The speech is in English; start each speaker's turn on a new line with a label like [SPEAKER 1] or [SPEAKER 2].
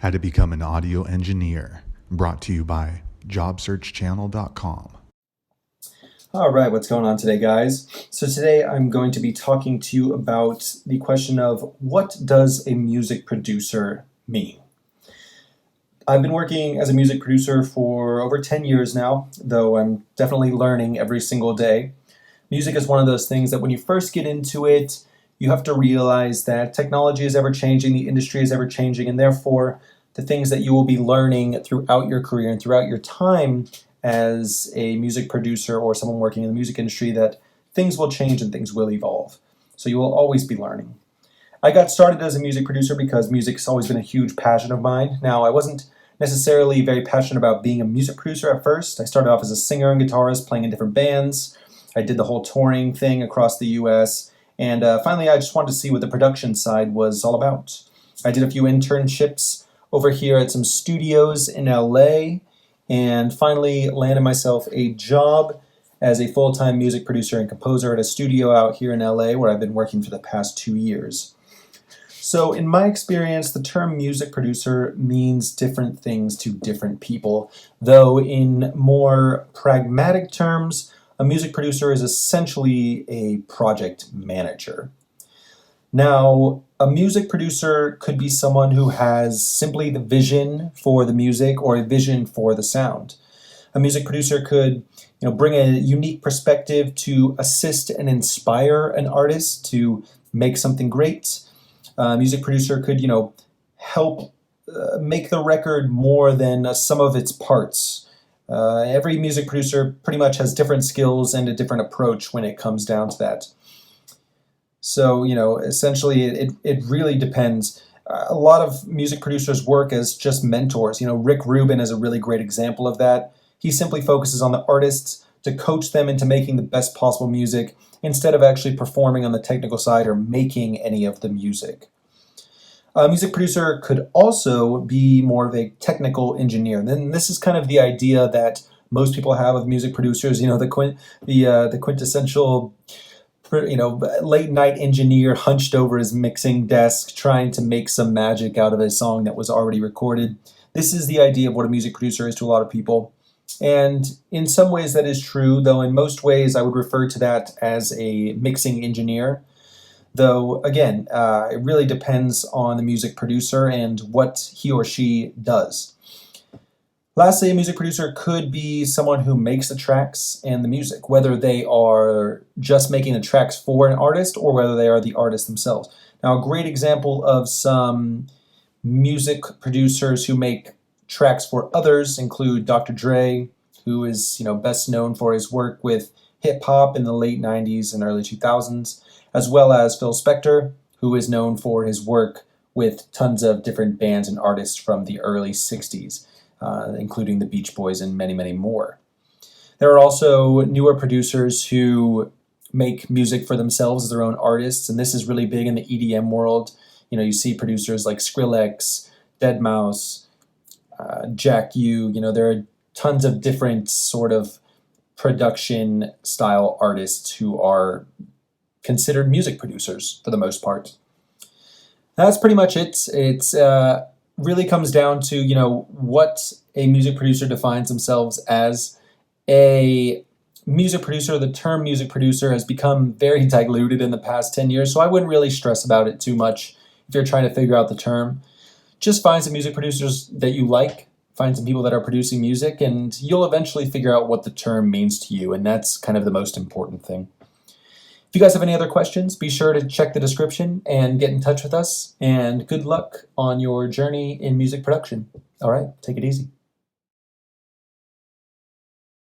[SPEAKER 1] How to Become an Audio Engineer, brought to you by JobSearchChannel.com.
[SPEAKER 2] All right, what's going on today, guys? So today I'm going to be talking to you about the question of what does a music producer mean? I've been working as a music producer for over 10 years now, though I'm definitely learning every single day. Music is one of those things that when you first get into it, you have to realize that technology is ever changing, the industry is ever changing, and therefore the things that you will be learning throughout your career and throughout your time as a music producer or someone working in the music industry, that things will change and things will evolve. So you will always be learning. I got started as a music producer because music's always been a huge passion of mine. Now, I wasn't necessarily very passionate about being a music producer at first. I started off as a singer and guitarist playing in different bands. I did the whole touring thing across the US. And finally, I just wanted to see what the production side was all about. I did a few internships over here at some studios in LA, and finally landed myself a job as a full-time music producer and composer at a studio out here in LA where I've been working for the past 2 years. So in my experience, the term music producer means different things to different people, though in more pragmatic terms, a music producer is essentially a project manager. Now, a music producer could be someone who has simply the vision for the music or a vision for the sound. A music producer could, bring a unique perspective to assist and inspire an artist to make something great. A music producer could, help make the record more than sum of its parts. Every music producer pretty much has different skills and a different approach when it comes down to that. So, essentially it really depends. A lot of music producers work as just mentors. Rick Rubin is a really great example of that. He simply focuses on the artists to coach them into making the best possible music instead of actually performing on the technical side or making any of the music. A music producer could also be more of a technical engineer. And then this is kind of the idea that most people have of music producers. The quintessential, late night engineer hunched over his mixing desk trying to make some magic out of a song that was already recorded. This is the idea of what a music producer is to a lot of people. And in some ways that is true, though in most ways I would refer to that as a mixing engineer. Though, again, it really depends on the music producer and what he or she does. Lastly, a music producer could be someone who makes the tracks and the music, whether they are just making the tracks for an artist or whether they are the artist themselves. Now, a great example of some music producers who make tracks for others include Dr. Dre, who is best known for his work with hip-hop in the late 90s and early 2000s, as well as Phil Spector, who is known for his work with tons of different bands and artists from the early 60s, including the Beach Boys and many, many more. There are also newer producers who make music for themselves as their own artists, and this is really big in the EDM world. You see producers like Skrillex, Deadmau5, Jack U. There are tons of different sort of production style artists who are considered music producers for the most part. That's pretty much it. It's really comes down to what a music producer defines themselves as. A music producer, the term music producer has become very diluted in the past 10 years, so I wouldn't really stress about it too much if you're trying to figure out the term. Just find some music producers that you like, find some people that are producing music, and you'll eventually figure out what the term means to you, and that's kind of the most important thing. If you guys have any other questions, be sure to check the description and get in touch with us, and good luck on your journey in music production. All right, take it easy.